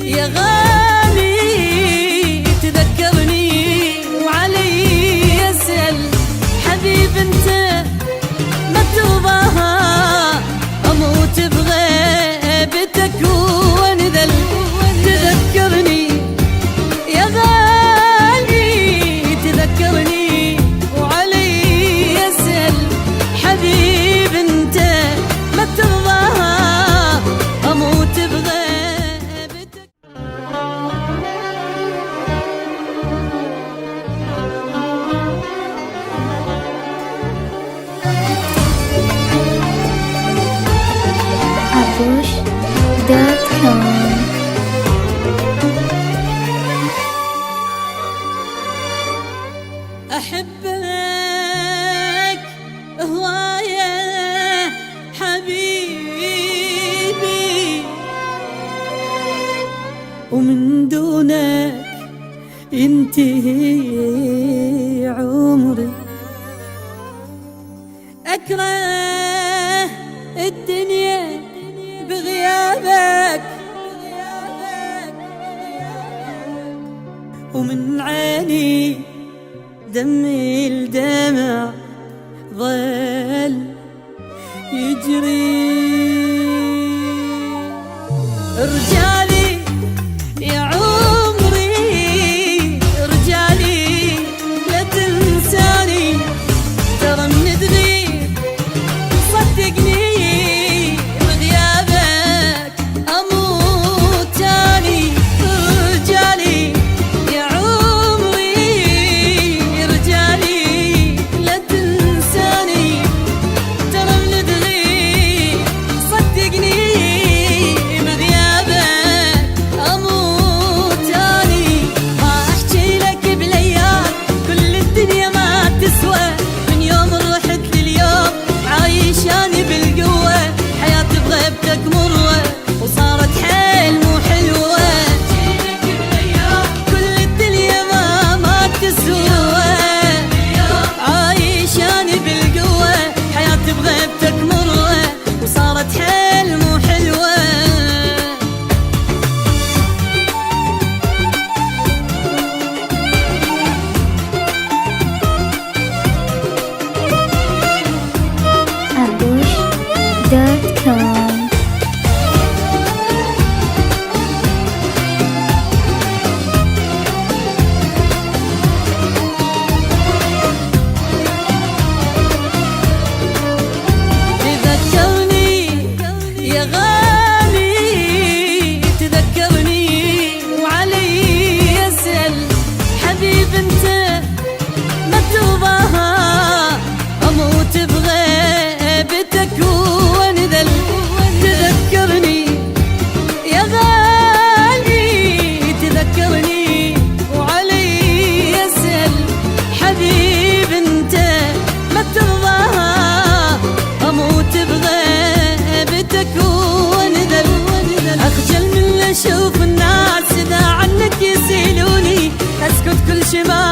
يا غالي تذكرني وعلي يسأل حبيب انت ما ترضاها اموت بغيبتك وانذل تذكرني يا غالي تذكرني وعلي يسأل حبيب انت ما ترضاها اموت بغيبتك. Abush.com أحبك هواية حبيبي ومن دونك ينتهي عمري. أكره الدنيا بغيابك ومن عيني دمي الدمع ظل يجري. رجالي يا عمري رجالي لا تنساني ترى من تغيب صدقني بغيابك اموت تاني. رجالي يا عمري رجالي لا تنساني ترى من تغيب صدقني بغيابك اموت تاني. ما احكي لك بالايام كل الدنيا ما تسوى من يوم رحت لليوم عايشاني بالقوة. حياتي بغيبتك مروة وصارت حيل مو حلوة. كل الدنيا ما تسوى عايشاني بالقوة. حياتي بغيبتك مروة وصارت حيل مو حلوة. Abush.com تذكرني يا غالي تذكرني وعلي يسأل حبيب انت ما ترضاها اموت بغيبتك وانذل تذكرني يا غالي تذكرني وعلي يسأل حبيب انت ما ترضاها اموت بغيبتك وانذل. اخجل من اشوف الناس اذا عنك يسيلوني اسكت كل شي ما